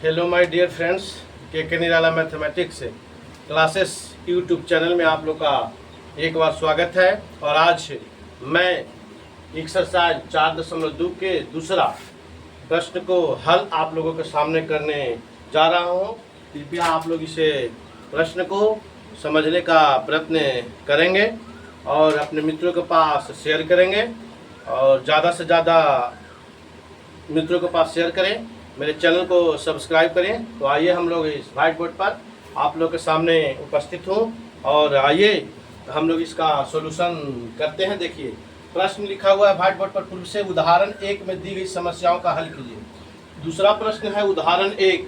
Hello my dear friends, के निराला mathematics classes YouTube channel में आप लोग का एक बार स्वागत है। और आज मैं एक्सरसाइज 4.2 के दूसरा प्रश्न को हल आप लोगों के सामने करने जा रहा हूं। कृपया आप लोग इसे प्रश्न को समझने का प्रयत्न करेंगे और अपने मित्रों के पास शेयर करेंगे और ज़्यादा से ज़्यादा मित्रों के पास शेयर करें, मेरे चैनल को सब्सक्राइब करें। तो आइए हम लोग इस व्हाइट बोर्ड पर आप लोग के सामने उपस्थित हूँ और आइए हम लोग इसका सॉल्यूशन करते हैं। देखिए प्रश्न लिखा हुआ है व्हाइट बोर्ड पर, पूर्व से उदाहरण 1 में दी गई समस्याओं का हल कीजिए। दूसरा प्रश्न है उदाहरण 1,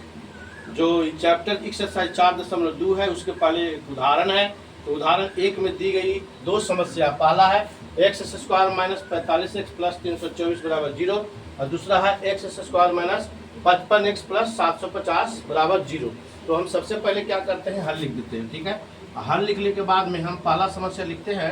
जो चैप्टर एक्सरसाइज 4.2 है उसके पहले एक उदाहरण है। तो उदाहरण 1 में दी गई दो समस्या, पहला है x square minus 45x plus 324 बराबर 0 और दूसरा है x square minus 55x plus 750 बराबर 0। तो हम सबसे पहले क्या करते हैं, हल लिख देते हैं। ठीक है, हल लिखने के बाद में हम पहला समस्या लिखते हैं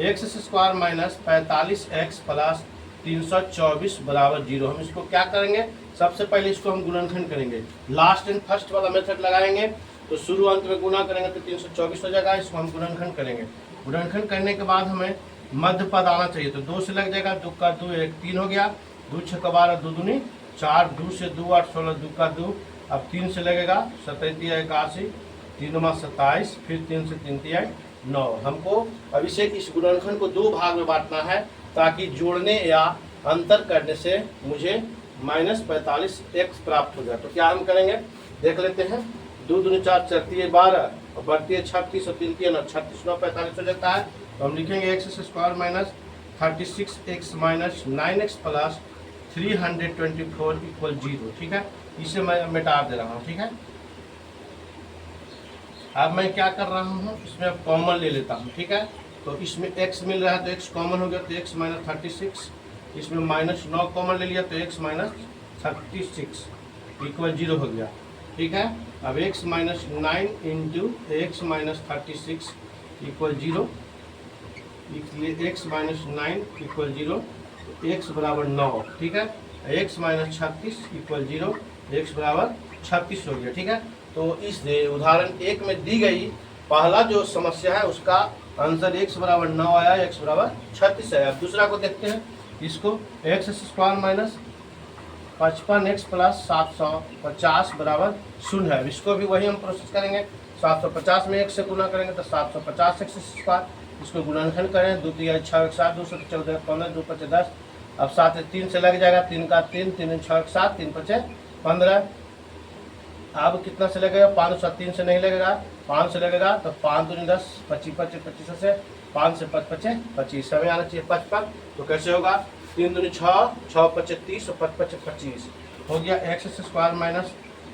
x square minus 45x plus 324 बराबर 0। हम इसको क्या करेंगे, सबसे पहले इसको हम गुणनखंड करेंगे, लास्ट एंड फर्स्ट वाला मेथड लगाएंगे। तो शुरू अंत में गुणा करेंगे तो 324 हो जाएगा, इसको हम गुणनखंड करेंगे। गुणनखंड करने के बाद हमें मध्य पद आना चाहिए, तो 2 से लग जाएगा, 2 का 2 1 3 हो गया, 2 6 12 2 दूनी 4, 2 से 2 8 16, 2 का 2, अब 3 से लगेगा 27 81, 3 27, फिर 3 से 3 3 9। हमको अब इसे इस गुणनखंड को 2 भाग में बांटना है ताकि जोड़ने या अंतर करने से मुझे माइनस 45x प्राप्त हो जाए। तो क्या हम करेंगे देख लेते हैं। 2 दूनी 4 4 3 12 और बढ़ती है 36 और 3 3 36 9 45 हो जाता है। तो हम लिखेंगे x square minus 36x minus 9x plus 324 equal 0। ठीक है, इसे मैं मिटा दे रहा हूँ। ठीक है, अब मैं क्या कर रहा हूँ, इसमें अब कॉमन ले लेता हूँ। ठीक है, तो इसमें x मिल रहा है तो x कॉमन हो गया, तो x माइनस 36, इसमें माइनस 9 कॉमन ले लिया तो x माइनस 36 इक्वल 0 हो गया। ठीक है, अब x minus 9 into x minus 36 equal 0, इसलिए x माइनस 9 इक्वल 0, तो x बराबर 9। ठीक है, x माइनस 36 इक्वल 0, x बराबर 36 हो गया। ठीक है, तो इस उदाहरण 1 में दी गई पहला जो समस्या है उसका आंसर x बराबर 9 आया, x बराबर 36 आया। अब दूसरा को देखते हैं, इसको x square minus 55x plus 750 बराबर 0 है। इसको भी वही हम प्रोसेस करेंगे, 750 में 1 से गुना करेंगे तो 750x स्क्वायर, इसको गुणनखंड करें, 2 3 6 7 2 7 14 15 2 5 10, अब 7 3 से लग जाएगा, 3 का 3 3 6 7 3 5 15। अब कितना से लगेगा, 5 3 से नहीं लगेगा, 5 से लगेगा तो 5 दूनी 10 25 25 25 से 5 से 5 5 25, हमें आना चाहिए 55। तो कैसे होगा, 3 दूनी 6 6 5 30 और 5 5 25 हो गया। X square minus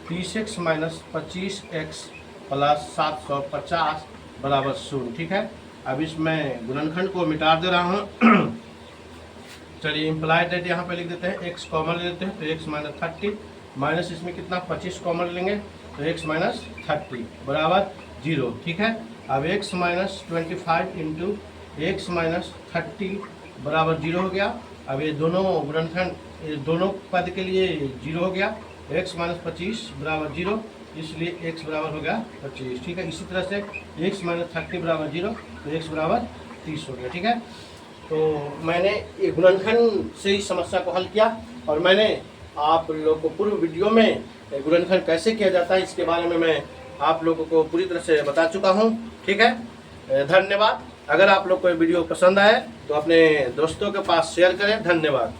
30x minus 25x plus 750 बराबर 0। ठीक है, अब इसमें गुणनखंड को मिटा दे रहा हूँ। चलिए इम्प्लाइड डेट यहाँ पे लिख देते हैं, x कॉमन ले लेते हैं तो x माइनस 30 माइनस इसमें कितना 25 कॉमन लेंगे तो x माइनस 30 बराबर 0। ठीक है, अब x minus 25 into x minus 30 बराबर 0 हो गया। अब ये दोनों गुणनखंड दोनों पद के लिए 0 हो गया, x माइनस 25 बराबर 0, इसलिए x बराबर हो गया 25। ठीक है, इसी तरह से x माइनस 30 बराबर 0 तो x बराबर 30 हो गया। ठीक है, तो मैंने ये गुणनखंड से ही समस्या को हल किया और मैंने आप लोगों को पूर्व वीडियो में गुणनखंड कैसे किया जाता है इसके बारे में मैं आप लोगों को पूरी तरह से बता चुका हूँ। ठीक है, धन्यवाद। अगर आप लोग को वीडियो पसंद आए तो अपने दोस्तों के पास शेयर करें। धन्यवाद।